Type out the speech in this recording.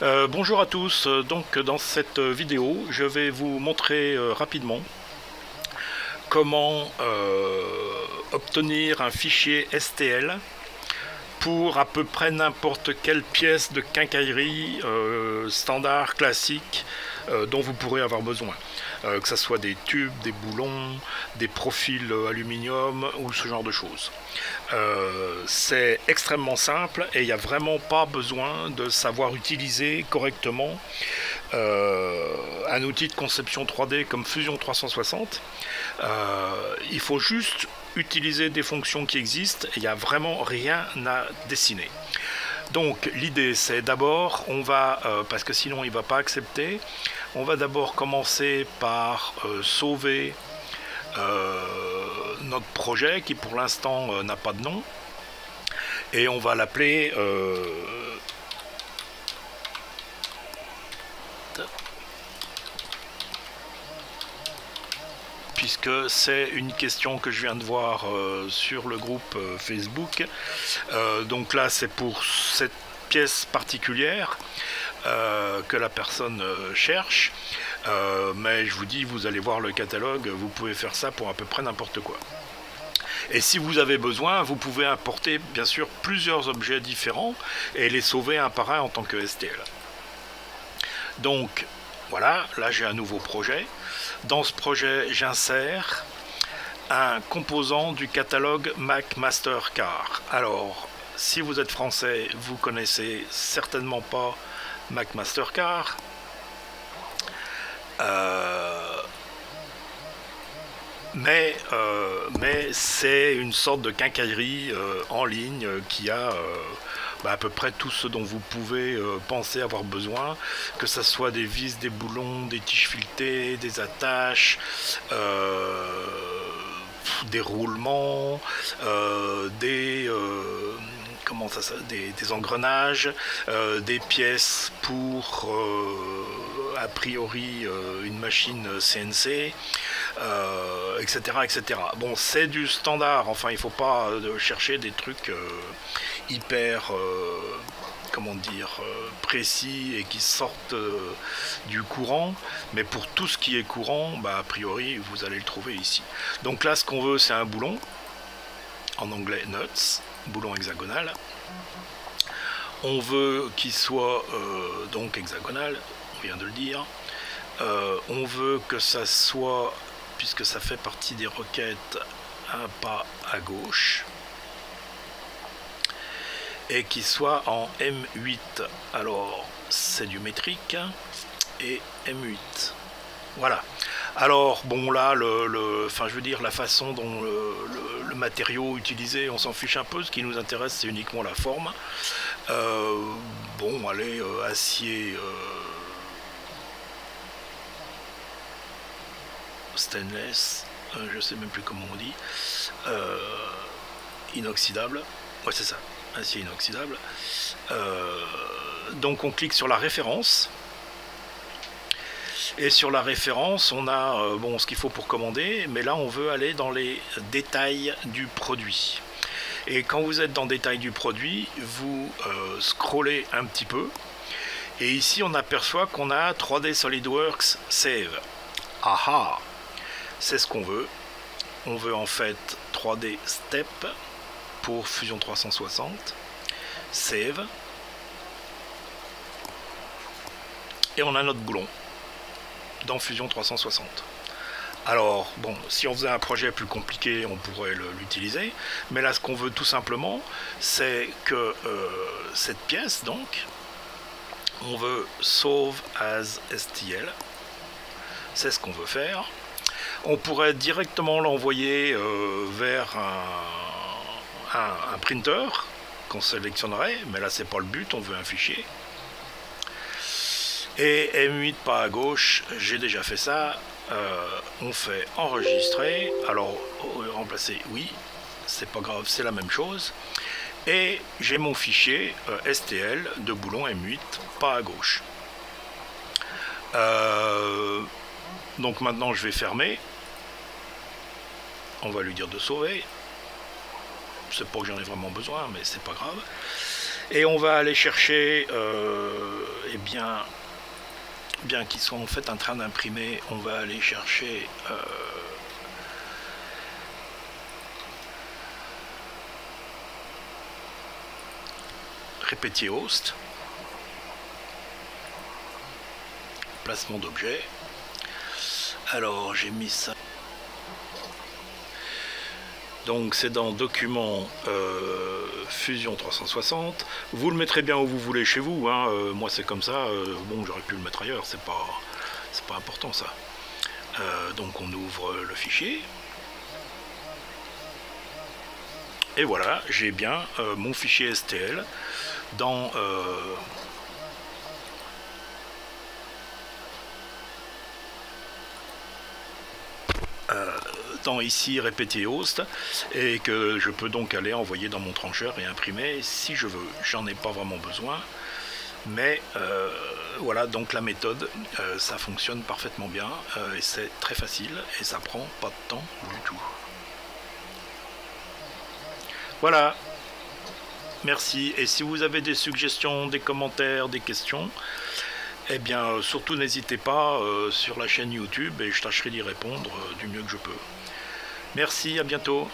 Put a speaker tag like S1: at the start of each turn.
S1: Bonjour à tous, donc dans cette vidéo je vais vous montrer rapidement comment obtenir un fichier STL pour à peu près n'importe quelle pièce de quincaillerie standard, classique, dont vous pourrez avoir besoin. Que ce soit des tubes, des boulons, des profils aluminium ou ce genre de choses. C'est extrêmement simple et il n'y a vraiment pas besoin de savoir utiliser correctement un outil de conception 3D comme Fusion 360. Il faut juste utiliser des fonctions qui existent et il n'y a vraiment rien à dessiner. Donc l'idée c'est d'abord, on va, parce que sinon il ne va pas accepter, on va d'abord commencer par sauver notre projet qui pour l'instant n'a pas de nom et on va l'appeler puisque c'est une question que je viens de voir sur le groupe Facebook. Donc là c'est pour cette pièce particulière que la personne cherche, mais je vous dis, vous allez voir le catalogue, vous pouvez faire ça pour à peu près n'importe quoi. Et si vous avez besoin, vous pouvez importer bien sûr plusieurs objets différents et les sauver un par un en tant que STL. Donc voilà, là j'ai un nouveau projet. Dans ce projet, j'insère un composant du catalogue Mac Mastercard. Alors, si vous êtes français, vous connaissez certainement pas Mac Mastercard. Mais c'est une sorte de quincaillerie en ligne qui a à peu près tout ce dont vous pouvez penser avoir besoin, que ce soit des vis, des boulons, des tiges filetées, des attaches, des roulements, des engrenages, des pièces pour a priori une machine CNC, etc., etc. Bon, c'est du standard, enfin il ne faut pas chercher des trucs hyper précis et qui sortent du courant, mais pour tout ce qui est courant, a priori vous allez le trouver ici. Donc là ce qu'on veut c'est un boulon, en anglais nuts, boulon hexagonal. On veut qu'il soit donc hexagonal, on vient de le dire. On veut que ça soit, puisque ça fait partie des requêtes, un pas à gauche et qu'il soit en M8. Alors c'est du métrique et M8. Voilà. Alors bon là, la façon dont le matériau utilisé, on s'en fiche un peu. Ce qui nous intéresse, c'est uniquement la forme. Bon, allez, acier stainless, je sais même plus comment on dit, inoxydable. Ouais, c'est ça, acier inoxydable. Donc on clique sur la référence. Et sur la référence, on a ce qu'il faut pour commander, mais là on veut aller dans les détails du produit. Et quand vous êtes dans détails du produit, vous scrollez un petit peu, et ici on aperçoit qu'on a 3D SolidWorks Save. Aha, c'est ce qu'on veut. On veut en fait 3D Step pour Fusion 360, Save, et on a notre boulon dans Fusion 360. Alors bon, si on faisait un projet plus compliqué, on pourrait l'utiliser, mais là ce qu'on veut tout simplement, c'est que cette pièce, donc, on veut Save as STL, c'est ce qu'on veut faire. On pourrait directement l'envoyer vers un printer qu'on sélectionnerait, mais là c'est pas le but, on veut un fichier. Et M8 pas à gauche, j'ai déjà fait ça. On fait enregistrer, alors remplacer oui, c'est pas grave, c'est la même chose. Et j'ai mon fichier STL de boulon M8 pas à gauche. Donc maintenant je vais fermer. On va lui dire de sauver. C'est pas que j'en ai vraiment besoin, mais c'est pas grave. Et on va aller chercher bien qu'ils soient en fait en train d'imprimer, on va aller chercher répétier host, placement d'objet. Alors j'ai mis ça, donc c'est dans document Fusion 360. Vous le mettrez bien où vous voulez chez vous, hein. Moi c'est comme ça, bon j'aurais pu le mettre ailleurs, c'est pas important ça. Donc on ouvre le fichier et voilà, j'ai bien mon fichier STL dans ici répéter host, et que je peux donc aller envoyer dans mon trancheur et imprimer si je veux. J'en ai pas vraiment besoin, mais voilà, donc la méthode ça fonctionne parfaitement bien et c'est très facile et ça prend pas de temps du tout. Voilà, merci. Et si vous avez des suggestions, des commentaires, des questions, eh bien surtout n'hésitez pas sur la chaîne YouTube et je tâcherai d'y répondre du mieux que je peux. Merci, à bientôt.